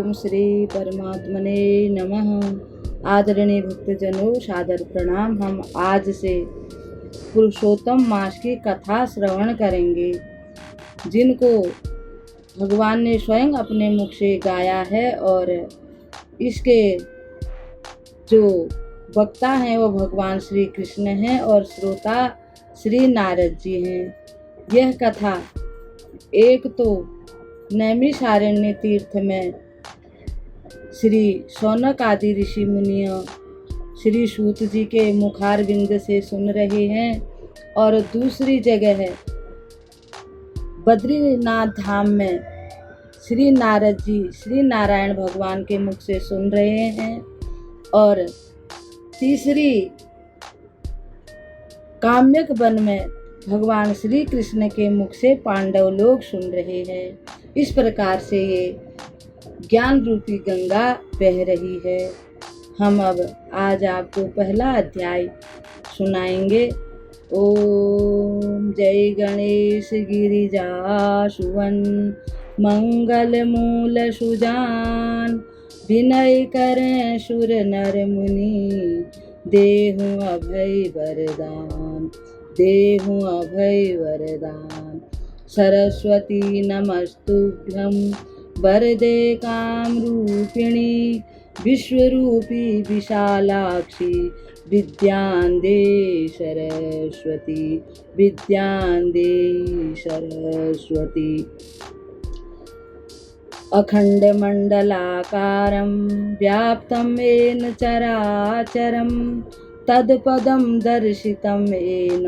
ओम श्री परमात्मने नमः। आदरणीय भक्तजनों, सादर प्रणाम। हम आज से पुरुषोत्तम मास की कथा श्रवण करेंगे, जिनको भगवान ने स्वयं अपने मुख से गाया है और इसके जो वक्ता हैं वो भगवान श्री कृष्ण हैं और श्रोता श्री नारद जी हैं। यह कथा एक तो नैमिषारण्य तीर्थ में श्री शौनक आदि ऋषि मुनियों श्री सूत जी के मुखारविंद से सुन रहे हैं, और दूसरी जगह है बद्रीनाथ धाम में श्री नारद जी श्री नारायण भगवान के मुख से सुन रहे हैं, और तीसरी काम्यक वन में भगवान श्री कृष्ण के मुख से पांडव लोग सुन रहे हैं। इस प्रकार से ये ज्ञान रूपी गंगा बह रही है। हम अब आज आपको पहला अध्याय सुनाएंगे। ओम जय गणेश गिरिजासुवन मंगल मूल सुजान, विनय करें सुर नर मुनि, देहु अभय वरदान, देहु अभय वरदान। सरस्वती नमस्तुभ्यं वरदे कामरूपिणी, विश्वरूपी विशालाक्षी, विद्यां देहि सरस्वती, विद्यां देहि सरस्वती। अखण्डमण्डलाकारं व्याप्तं येन चराचरं, तत्पदं दर्शितं येन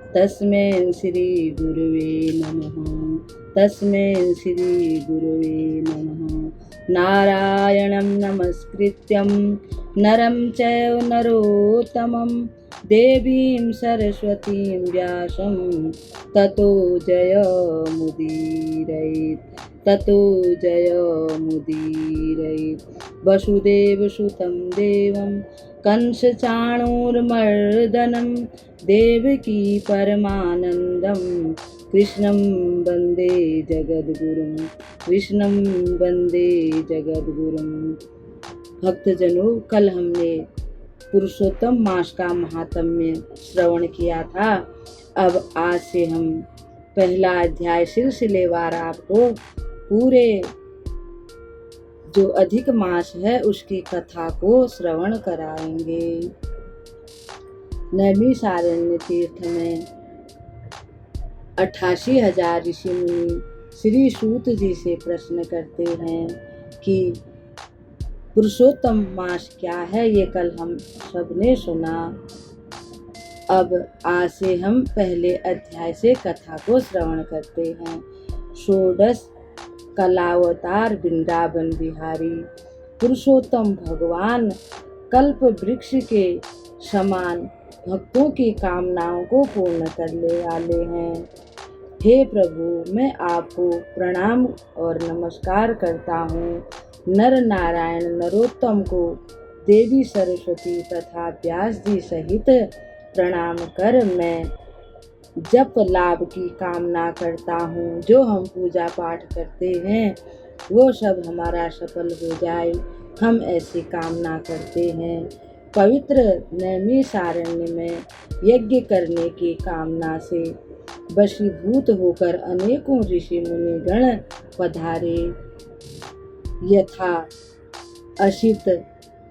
तस्मै श्री गुरुवे नमः, तस्मै श्री गुरुवे नमः। नारायणं नमस्कृत्यं नरं चैव नरोत्तमं, देवीं सरस्वतीं व्यासं ततो जयमुदीरयेत्, ततो जयमुदीरयेत्। वसुदेवसुतं देवं कंसचाणूरमर्दनं, देवकी परमानन्दं कृष्णं वन्दे जगद्गुरुं, कृष्णं वन्दे जगद्गुरुं। भक्तजनों, कल हमने पुरुषोत्तम मास का महात्म्य श्रवण किया था। अब आज से हम पहला अध्याय सिलसिलेवार आपको पूरे जो अधिक मास है उसकी कथा को श्रवण कराएंगे। नैमिषारण्य तीर्थ में 88,000 ऋषि मुनि श्री सूत जी से प्रश्न करते हैं कि पुरुषोत्तम मास क्या है। ये कल हम सबने सुना। अब आज से हम पहले अध्याय से कथा को श्रवण करते हैं। षोडश कलावतार वृंदावन बिहारी पुरुषोत्तम भगवान कल्प वृक्ष के समान भक्तों की कामनाओं को पूर्ण करने वाले हैं। हे प्रभु, मैं आपको प्रणाम और नमस्कार करता हूँ। नर नारायण नरोत्तम को देवी सरस्वती तथा व्यास जी सहित प्रणाम कर मैं जप लाभ की कामना करता हूँ। जो हम पूजा पाठ करते हैं वो सब हमारा सफल हो जाए, हम ऐसी कामना करते हैं। पवित्र नैमिषारण्य में यज्ञ करने की कामना से वशीभूत होकर अनेकों ऋषि मुनि गण पधारे, यथा असित,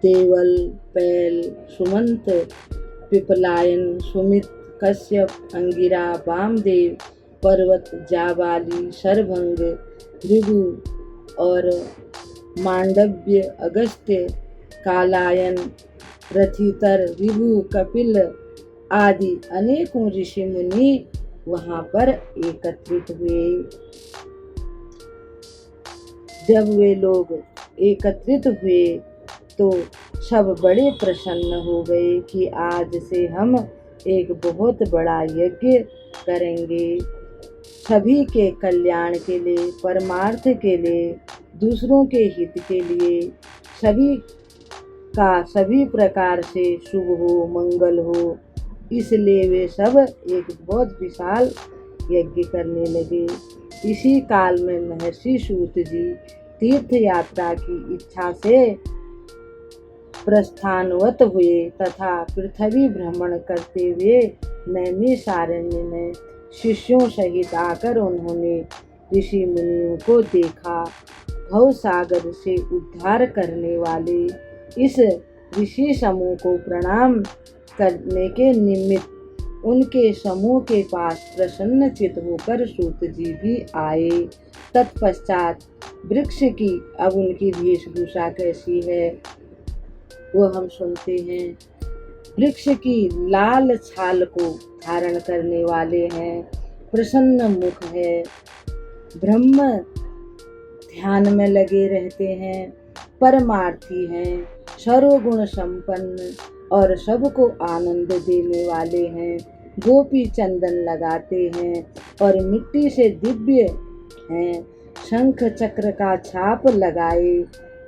देवल, पैल, सुमंत, पिपलायन, सुमित, कश्यप, अंगिरा, वामदेव, पर्वत, जाबाली, शरभंग, भृगु और मांडव्य, अगस्त्य, कालायन, रथितर, विभु, कपिल आदि अनेकों ऋषि मुनि वहाँ पर एकत्रित हुए। जब वे लोग एकत्रित हुए तो सब बड़े प्रसन्न हो गए कि आज से हम एक बहुत बड़ा यज्ञ करेंगे। सभी के कल्याण के लिए, परमार्थ के लिए, दूसरों के हित के लिए, सभी का सभी प्रकार से शुभ हो, मंगल हो, इसलिए वे सब एक बहुत विशाल यज्ञ करने लगे। इसी काल में महर्षि सूत जी तीर्थ यात्रा की इच्छा से प्रस्थानवत हुए तथा पृथ्वी भ्रमण करते हुए नैमिषारण्य में शिष्यों सहित आकर उन्होंने ऋषि मुनियों को देखा। भव सागर से उद्धार करने वाले इस ऋषि समूह को प्रणाम करने के निमित्त उनके समूह के पास प्रसन्नचित होकर सूत जी भी आए। तत्पश्चात वृक्ष की अब उनकी वेशभूषा कैसी है वो हम सुनते हैं। वृक्ष की लाल छाल को धारण करने वाले हैं, प्रसन्न मुख है, ब्रह्म ध्यान में लगे रहते हैं, परमार्थी हैं, सर्वगुण संपन्न और सबको आनंद देने वाले हैं, गोपी चंदन लगाते हैं और मिट्टी से दिव्य हैं, शंख चक्र का छाप लगाए,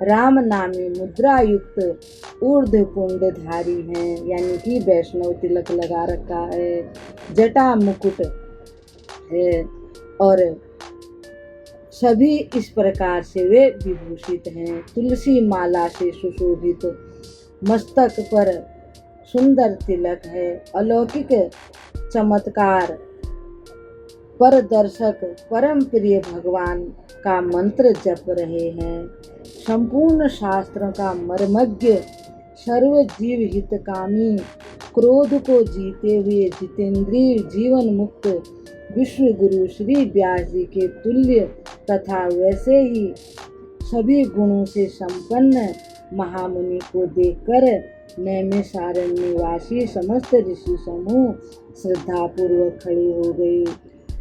राम नामी मुद्रा युक्त ऊर्ध्व कुंडधारी हैं, यानी कि वैष्णव तिलक लगा रखा है, जटा मुकुट है और सभी इस प्रकार से वे विभूषित हैं। तुलसी माला से सुशोभित मस्तक पर सुंदर तिलक है, अलौकिक चमत्कार पर दर्शक परम प्रिय भगवान का मंत्र जप रहे हैं। संपूर्ण शास्त्रों का मर्मज्ञ, सर्व जीव हितकामी, क्रोध को जीते हुए जितेंद्रिय, जीवन मुक्त विश्व गुरु श्री व्यास जी के तुल्य तथा वैसे ही सभी गुणों से संपन्न महामुनि को देखकर नैमिषारण्य निवासी समस्त ऋषि समूह श्रद्धापूर्वक खड़े हो गए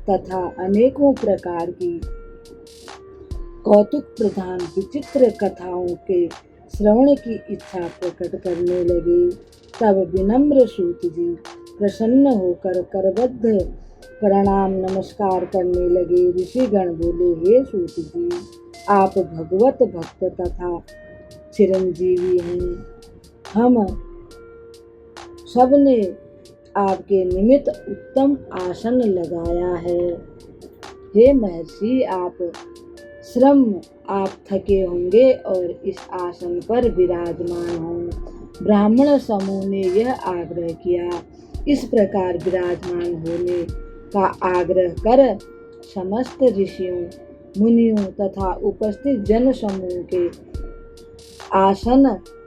तथा अनेकों प्रकार की कौतुक प्रधान विचित्र कथाओं के श्रवण की इच्छा प्रकट करने लगे। तब विनम्र सूत जी प्रसन्न होकर करबद्ध प्रणाम नमस्कार करने लगे। ऋषिगण बोले, हे सूत जी, आप भगवत भक्त तथा चिरंजीवी हैं। हम सबने आपके निमित्त उत्तम आसन लगाया है। हे महर्षि, आप थके होंगे और इस आसन पर विराजमान हों। ब्राह्मण समूह ने यह आग्रह किया। इस प्रकार विराजमान होने का आग्रह कर समस्त ऋषियों, मुनियों तथा उपस्थित जन समूह के आसन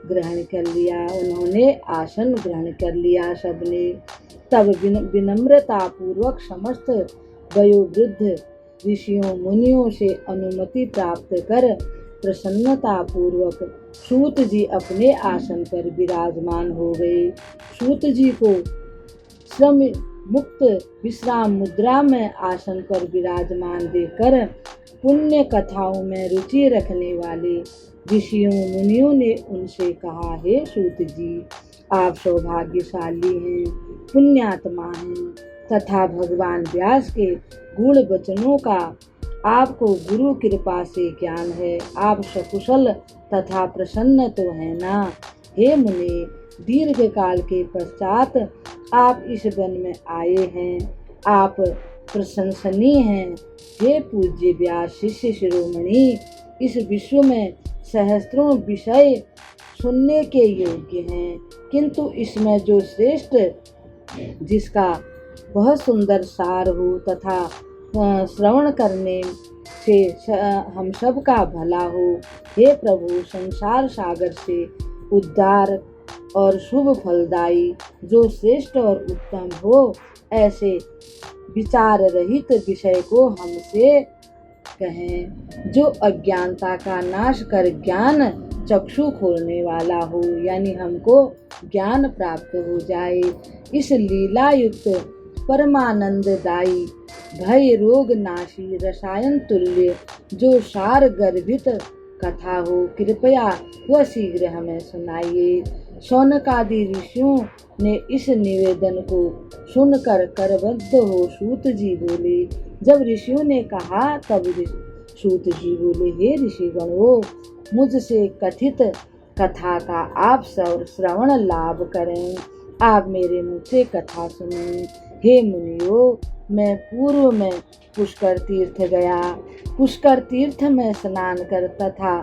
ग्रहण कर लिया। उन्होंने आसन ग्रहण कर लिया सबने। तब विनम्रता पूर्वक समस्त वयोवृद्ध ऋषियों मुनियों से अनुमति प्राप्त कर प्रसन्नता पूर्वक सूत जी अपने आसन पर विराजमान हो गए। सूत जी को श्रम मुक्त विश्राम मुद्रा में आसन पर विराजमान देखकर पुण्य कथाओं में रुचि रखने वाले ऋषियों मुनियों ने उनसे कहा, हे सूत जी, आप सौभाग्यशाली हैं, पुण्यात्मा हैं तथा भगवान व्यास के गूढ़ वचनों का आपको गुरु कृपा से ज्ञान है। आप सकुशल तथा प्रसन्न तो हैं ना। हे मुने, दीर्घ काल के पश्चात आप इस वन में आए हैं। आप प्रशंसनीय हैं। हे पूज्य व्यास शिष्य शिरोमणि, इस विश्व में सहस्त्रों विषय सुनने के योग्य हैं, किंतु इसमें जो श्रेष्ठ, जिसका बहुत सुंदर सार हो तथा श्रवण करने से हम सब का भला हो, हे प्रभु, संसार सागर से उद्धार और शुभ फलदायी जो श्रेष्ठ और उत्तम हो, ऐसे विचार रहित विषय को हमसे कहें, जो अज्ञानता का नाश कर ज्ञान चक्षु खोलने वाला हो, यानी हमको ज्ञान प्राप्त हो जाए। इस लीला युक्त परमानंददायी भय रोग नाशी रसायन तुल्य जो सार गर्भित कथा हो, कृपया वह शीघ्र हमें सुनाइए। शौनकादि ऋषियों ने इस निवेदन को सुनकर करबद्ध हो सूत जी बोले। जब ऋषियों ने कहा तब सूत जी बोले, हे ऋषिगणों, मुझसे कथित कथा का आप श्रवण लाभ करें। आप मेरे मुँह से कथा सुनें। हे मुनियों, मैं पूर्व में पुष्कर तीर्थ गया। पुष्कर तीर्थ में स्नान कर तथा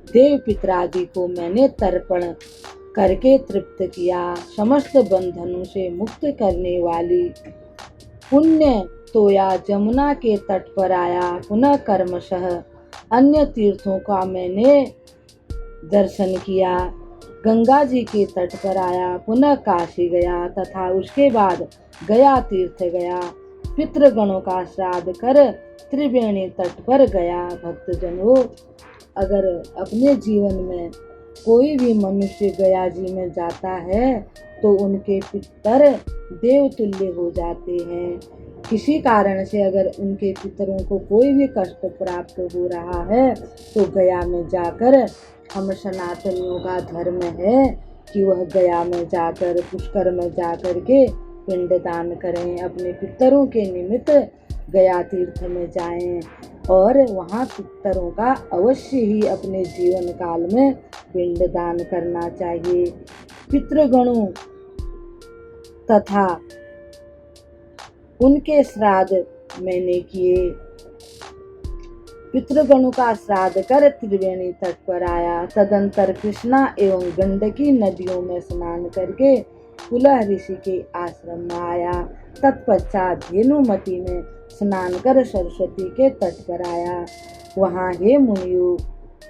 देव पितरादि को मैंने तर्पण करके तृप्त किया। समस्त बंधनों से मुक्त करने वाली पुण्य तोया जमुना के तट पर आया। पुनः कर्मशः अन्य तीर्थों का मैंने दर्शन किया। गंगा जी के तट पर आया, पुनः काशी गया तथा उसके बाद गया तीर्थ गया। पितृगणों का श्राद्ध कर त्रिवेणी तट पर गया। भक्तजनों, अगर अपने जीवन में कोई भी मनुष्य गया जी में जाता है तो उनके पितर देवतुल्य हो जाते हैं। किसी कारण से अगर उनके पितरों को कोई भी कष्ट प्राप्त हो रहा है तो गया में जाकर, हम सनातनियों का धर्म है कि वह गया में जाकर, पुष्कर में जाकर के पिंडदान करें। अपने पितरों के निमित्त गया तीर्थ में जाएं और वहाँ पितरों का अवश्य ही अपने जीवन काल में पिंडदान करना चाहिए। पितृगणों तथा उनके श्राद्ध मैंने किए। पितृगणों का श्राद्ध कर त्रिवेणी तट पर आया। तदंतर कृष्णा एवं गंडकी नदियों में स्नान करके पुलह ऋषि के आश्रम में आया। तत्पश्चात धेनुमती में स्नान कर सरस्वती के तट पर आया। वहाँ हे मुनियों,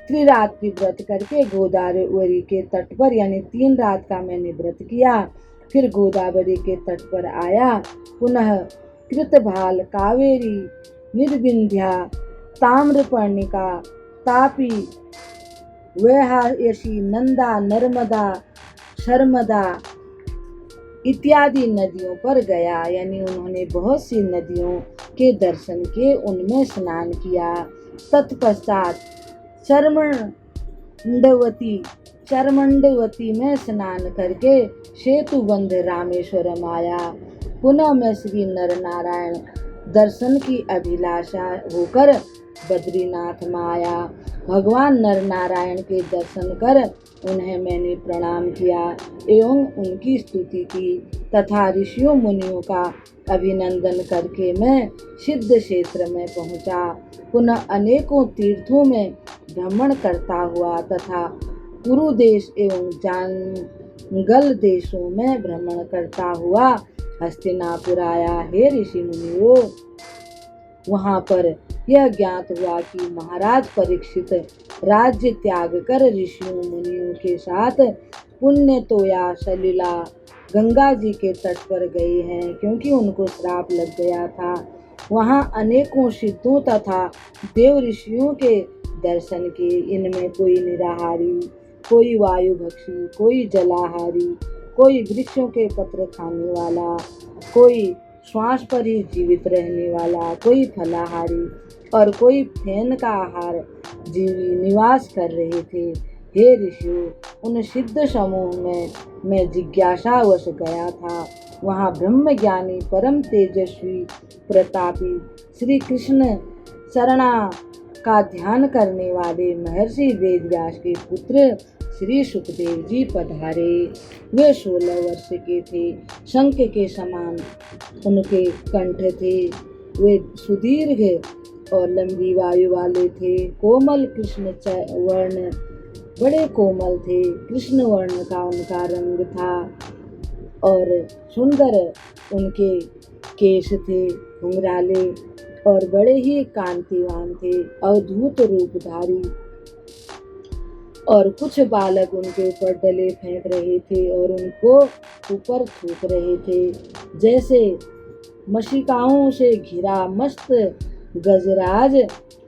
त्रिरात्रि व्रत करके गोदावरी के तट पर, यानी 3 रात का मैंने व्रत किया। फिर गोदावरी के तट पर आया। पुनः कृतभाल, कावेरी, निर्विंध्या, ताम्रपर्णिका, तापी, वैहायसी, नंदा, नर्मदा, शर्मदा इत्यादि नदियों पर गया। यानी उन्होंने बहुत सी नदियों के दर्शन किए, उनमें स्नान किया। तत्पश्चात चरमंडवती में स्नान करके सेतुबंध रामेश्वरम आया। पुनः मैं श्री नर नारायण दर्शन की अभिलाषा होकर बद्रीनाथ में आया। भगवान नर नारायण के दर्शन कर उन्हें मैंने प्रणाम किया एवं उनकी स्तुति की तथा ऋषियों मुनियों का अभिनंदन करके मैं सिद्ध क्षेत्र में पहुंचा। पुनः अनेकों तीर्थों में भ्रमण करता हुआ तथा कुरु देश एवं जांगल देशों में भ्रमण करता हुआ हस्तिनापुर आया। हे ऋषि मुनियों, वहाँ पर यह ज्ञात हुआ कि महाराज परीक्षित राज्य त्याग कर ऋषियों मुनियों के साथ पुण्य तोया सलीला गंगा जी के तट पर गए हैं, क्योंकि उनको श्राप लग गया था। वहाँ अनेकों सिद्धों तथा देव ऋषियों के दर्शन किए। इनमें कोई निराहारी, कोई वायुभक्षी, कोई जलाहारी, कोई वृक्षों के पत्र खाने वाला, कोई श्वास पर ही जीवित रहने वाला, कोई फलाहारी और कोई फैन का आहार जीवी निवास कर रहे थे। हे ऋषियों, उन सिद्ध समूह में मैं जिज्ञासावश गया था। वहाँ ब्रह्म ज्ञानी परम तेजस्वी प्रतापी श्री कृष्ण शरणा का ध्यान करने वाले महर्षि वेदव्यास के पुत्र श्री सुखदेव जी पधारे। वे 16 वर्ष के थे। शंख के समान उनके कंठ थे। वे सुदीर्घ और लंबी वायु वाले थे। कोमल कृष्ण वर्ण, बड़े कोमल थे। कृष्ण वर्ण का उनका रंग था और सुंदर उनके केश थे, घुंघराले और बड़े ही कांतिवान थे। अद्भुत रूपधारी और कुछ बालक उनके ऊपर डले फेंक रहे थे और उनको ऊपर थूक रहे थे। जैसे मशिकाओं से घिरा मस्त गजराज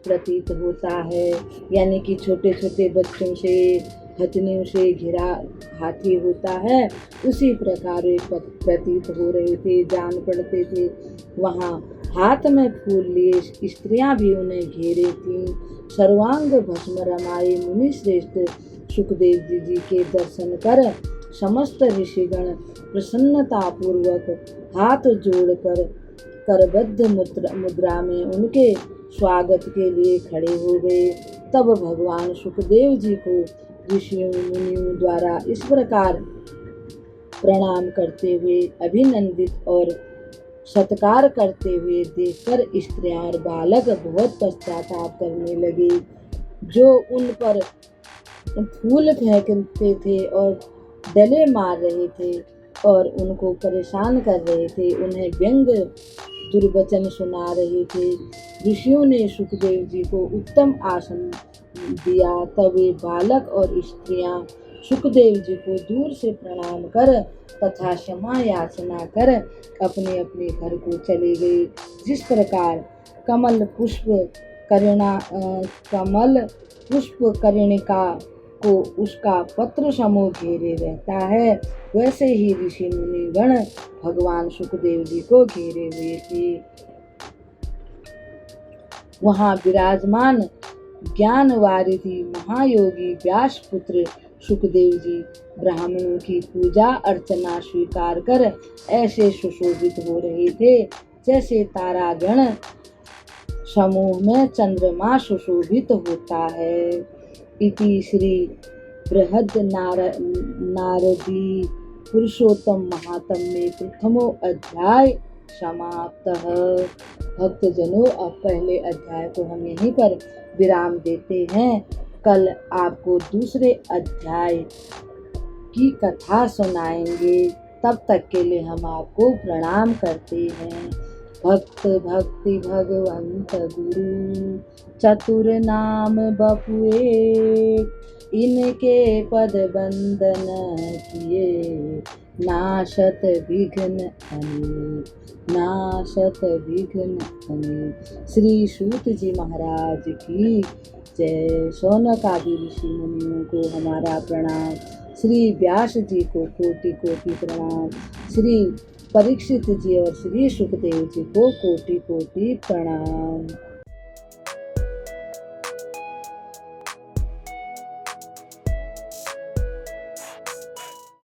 प्रतीत होता है, यानी कि छोटे छोटे बच्चों से, हथनियों से घिरा हाथी होता है, उसी प्रकार वे प्रतीत हो रहे थे, जान पड़ते थे। वहाँ हाथ में फूल लिए स्त्रियां भी उन्हें घेरे थीं। सर्वांग भस्म रमाए मुनि श्रेष्ठ सुखदेव जी के दर्शन कर समस्त ऋषिगण प्रसन्नता पूर्वक हाथ जोड़कर करबद्ध मुद्रा में उनके स्वागत के लिए खड़े हो गए। तब भगवान सुखदेव जी को ऋषियों मुनियों द्वारा इस प्रकार प्रणाम करते हुए अभिनंदित और सत्कार करते हुए देखकर स्त्रियां और बालक बहुत पश्चाताप करने लगे। जो उन पर फूल फेंकते थे और डले मार रहे थे और उनको परेशान कर रहे थे, उन्हें व्यंग दुर्वचन सुना रहे थे। ऋषियों ने सुखदेव जी को उत्तम आसन दिया। तब वे बालक और स्त्रियां सुखदेव जी को दूर से प्रणाम कर तथा क्षमा याचना कर अपने अपने घर को चले गए। जिस प्रकार कमल पुष्प करुणिका को उसका पत्र समूह घेरे रहता है, वैसे ही ऋषि मुनि गण भगवान सुखदेव जी को घेरे हुए थे। वहाँ विराजमान ज्ञान वारिधि महायोगी व्यास पुत्र सुखदेव जी ब्राह्मणों की पूजा अर्चना स्वीकार कर ऐसे सुशोभित हो रहे थे जैसे तारागण समूह में चंद्रमा सुशोभित होता है। इति श्री बृहद नारदी पुरुषोत्तम महात्म्ये प्रथमो अध्याय समाप्तः। भक्तजनों, अब पहले अध्याय को हम यहीं पर विराम देते हैं। कल आपको दूसरे अध्याय की कथा सुनाएंगे। तब तक के लिए हम आपको प्रणाम करते हैं। भक्त भक्ति भगवंत गुरु चतुर नाम बपुए, इनके पद बंदन किए नाशत विघ्न हनि। श्री सूत जी महाराज की जय। शौनकादि ऋषि मुनियों को हमारा प्रणाम। श्री व्यास जी को कोटि कोटि प्रणाम। श्री परीक्षित जी और श्री सुखदेव जी को कोटि कोटि प्रणाम।